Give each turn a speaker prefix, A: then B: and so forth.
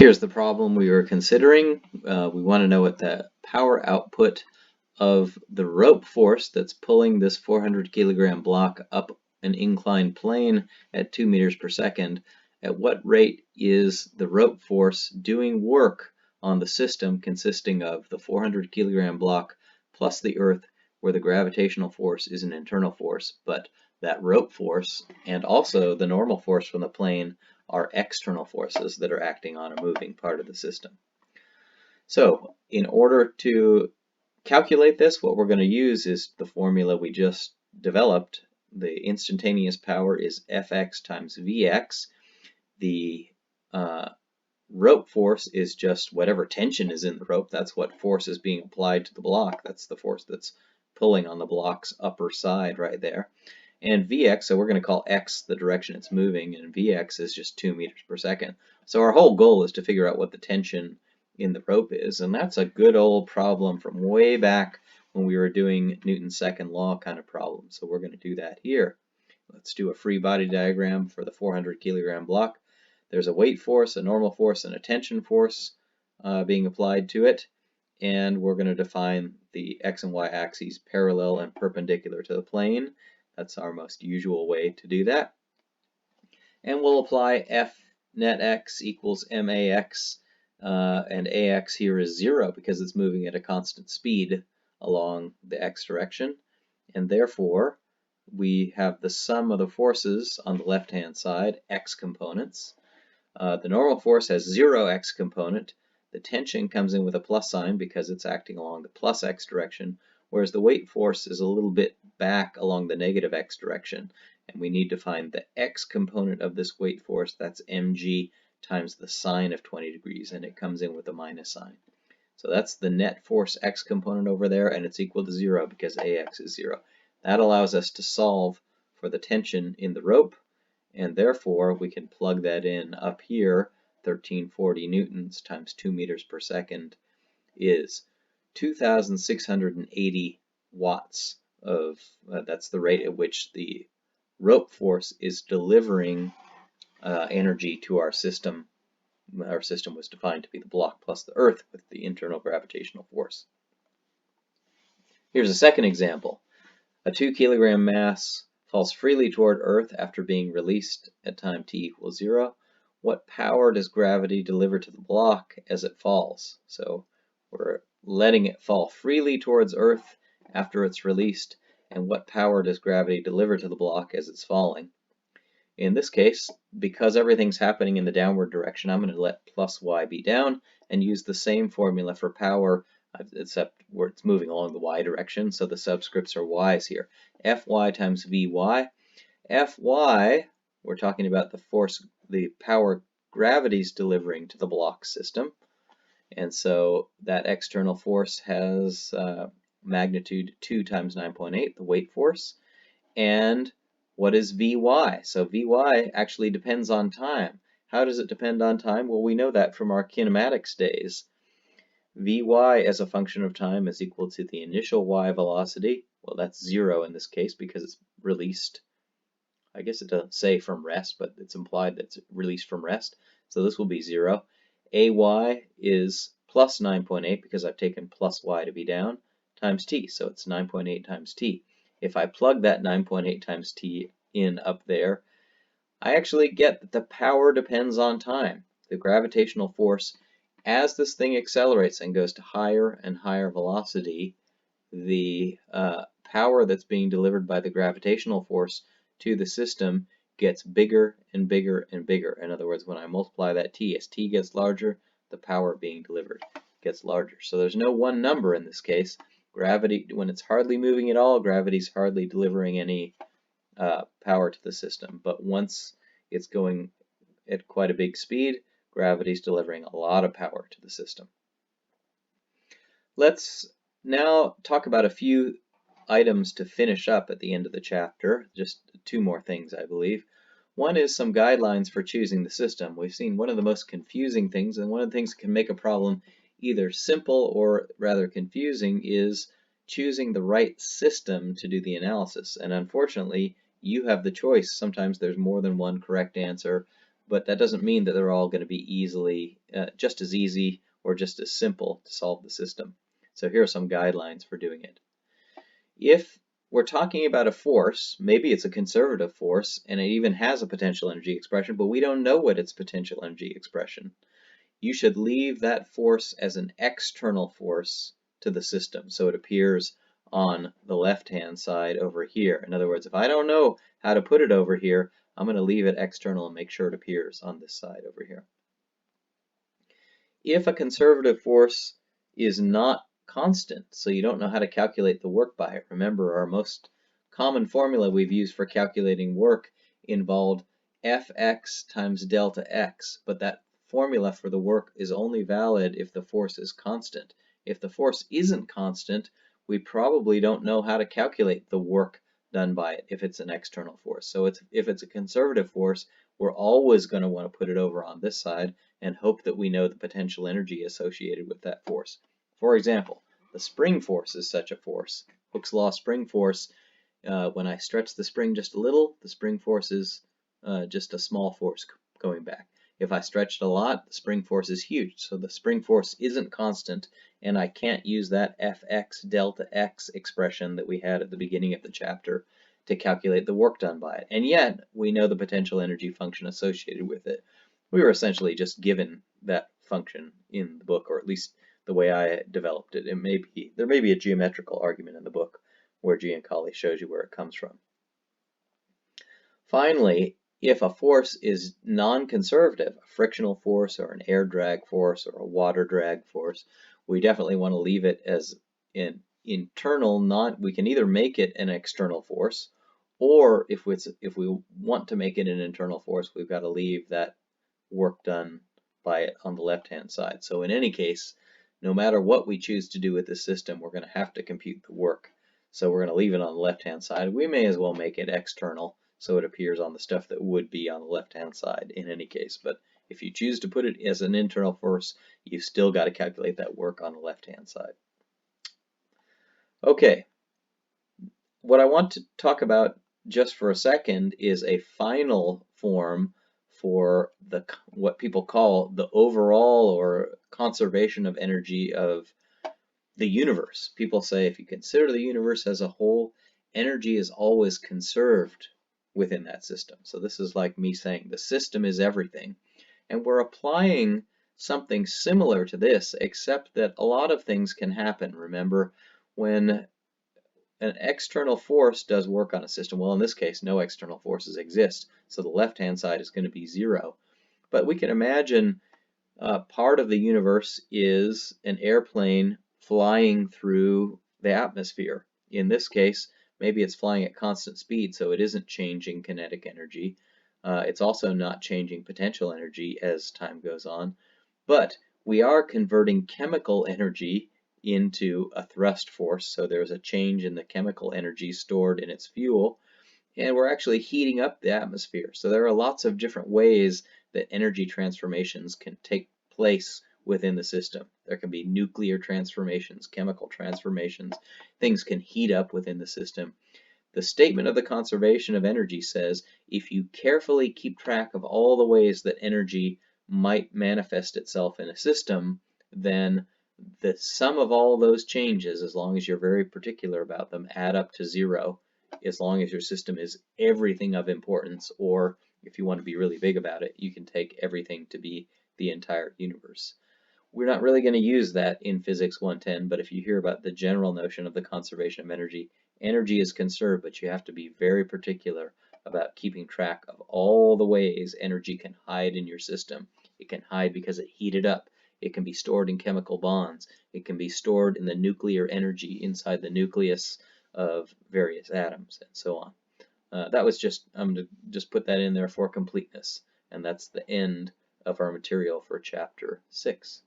A: Here's the problem we were considering. We want to know what the power output of the rope force that's pulling this 400 kilogram block up an inclined plane at 2 meters per second. At what rate is the rope force doing work on the system consisting of the 400 kilogram block plus the Earth, where the gravitational force is an internal force, but that rope force and also the normal force from the plane are external forces that are acting on a moving part of the system. So in order to calculate this, what we're going to use is the formula we just developed. The instantaneous power is Fx times Vx. The rope force is just whatever tension is in the rope. That's what force is being applied to the block. That's the force that's pulling on the block's upper side right there. And Vx, so we're going to call x the direction it's moving, and Vx is just 2 meters per second. So our whole goal is to figure out what the tension in the rope is, and that's a good old problem from way back when we were doing Newton's second law kind of problem. So we're going to do that here. Let's do a free body diagram for the 400 kilogram block. There's a weight force, a normal force, and a tension force being applied to it, and we're going to define the x and y axes parallel and perpendicular to the plane. That's our most usual way to do that. And we'll apply F net x equals max, and ax here is 0 because it's moving at a constant speed along the x direction. And therefore, we have the sum of the forces on the left-hand side, x components. The normal force has 0 x component. The tension comes in with a plus sign because it's acting along the plus x direction, whereas the weight force is a little bit back along the negative x direction. And we need to find the x component of this weight force. That's mg times the sine of 20 degrees, and it comes in with a minus sign. So that's the net force x component over there, and it's equal to 0 because ax is 0. That allows us to solve for the tension in the rope, and therefore we can plug that in up here. 1340 newtons times 2 meters per second is 2,680 watts of, that's the rate at which the rope force is delivering energy to our system. Our system was defined to be the block plus the Earth with the internal gravitational force. Here's a second example. A 2 kilogram mass falls freely toward Earth after being released at time t equals 0. What power does gravity deliver to the block as it falls? So we're letting it fall freely towards Earth after it's released, and what power does gravity deliver to the block as it's falling? In this case, because everything's happening in the downward direction, I'm going to let plus y be down and use the same formula for power, except where it's moving along the y direction, so the subscripts are y's here. Fy times Vy. Fy, we're talking about the force, the power gravity's delivering to the block system. And so that external force has magnitude 2 times 9.8, the weight force. And what is Vy? So Vy actually depends on time. How does it depend on time? Well, we know that from our kinematics days. Vy as a function of time is equal to the initial y velocity. Well, that's 0 in this case because it's released. I guess it doesn't say from rest, but it's implied that it's released from rest. So this will be 0. Ay is plus 9.8 because I've taken plus y to be down, times t. So it's 9.8 times t. If I plug that 9.8 times t in up there, I actually get that the power depends on time. The gravitational force, as this thing accelerates and goes to higher and higher velocity, the power that's being delivered by the gravitational force to the system gets bigger and bigger and bigger. In other words, when I multiply that t, as t gets larger, the power being delivered gets larger. So there's no one number in this case. Gravity, when it's hardly moving at all, gravity's hardly delivering any power to the system. But once it's going at quite a big speed, gravity's delivering a lot of power to the system. Let's now talk about a few items to finish up at the end of the chapter. Just 2 more things, I believe. One is some guidelines for choosing the system. We've seen one of the most confusing things, and one of the things that can make a problem either simple or rather confusing, is choosing the right system to do the analysis. And unfortunately, you have the choice. Sometimes there's more than one correct answer, but that doesn't mean that they're all going to be just as easy or just as simple to solve the system. So here are some guidelines for doing it. If we're talking about a force, maybe it's a conservative force and it even has a potential energy expression, but we don't know what its potential energy expression. You should leave that force as an external force to the system, so it appears on the left-hand side over here. In other words, if I don't know how to put it over here, I'm going to leave it external and make sure it appears on this side over here. If a conservative force is not constant, so you don't know how to calculate the work by it. Remember, our most common formula we've used for calculating work involved Fx times delta x, but that formula for the work is only valid if the force is constant. If the force isn't constant, we probably don't know how to calculate the work done by it if it's an external force. So if it's a conservative force, we're always going to want to put it over on this side and hope that we know the potential energy associated with that force. For example, the spring force is such a force. Hooke's law spring force, when I stretch the spring just a little, the spring force is just a small force going back. If I stretch it a lot, the spring force is huge. So the spring force isn't constant, and I can't use that Fx delta x expression that we had at the beginning of the chapter to calculate the work done by it. And yet, we know the potential energy function associated with it. We were essentially just given that function in the book, or at least the way I developed it. There may be a geometrical argument in the book where Giancali shows you where it comes from. Finally, if a force is non-conservative, a frictional force or an air drag force or a water drag force, we definitely want to leave it as an internal, we can either make it an external force, or if we want to make it an internal force, we've got to leave that work done by it on the left-hand side. So in any case, no matter what we choose to do with this system, we're going to have to compute the work. So we're going to leave it on the left-hand side. We may as well make it external so it appears on the stuff that would be on the left-hand side in any case. But if you choose to put it as an internal force, you've still got to calculate that work on the left-hand side. Okay, what I want to talk about just for a second is a final form for what people call the overall or conservation of energy of the universe. People say if you consider the universe as a whole, energy is always conserved within that system. So this is like me saying the system is everything. And we're applying something similar to this, except that a lot of things can happen. Remember, when an external force does work on a system, well, in this case, no external forces exist, so the left-hand side is going to be 0. But we can imagine part of the universe is an airplane flying through the atmosphere. In this case, maybe it's flying at constant speed, so it isn't changing kinetic energy. It's also not changing potential energy as time goes on. But we are converting chemical energy into a thrust force, so there's a change in the chemical energy stored in its fuel, and we're actually heating up the atmosphere. So there are lots of different ways that energy transformations can take place within the system. There can be nuclear transformations, chemical transformations, things can heat up within the system. The statement of the conservation of energy says if you carefully keep track of all the ways that energy might manifest itself in a system, then the sum of all those changes, as long as you're very particular about them, add up to 0, as long as your system is everything of importance, or if you want to be really big about it, you can take everything to be the entire universe. We're not really going to use that in Physics 110, but if you hear about the general notion of the conservation of energy, energy is conserved, but you have to be very particular about keeping track of all the ways energy can hide in your system. It can hide because it heated up. It can be stored in chemical bonds. It can be stored in the nuclear energy inside the nucleus of various atoms, and so on. I'm going to just put that in there for completeness, and that's the end of our material for Chapter 6.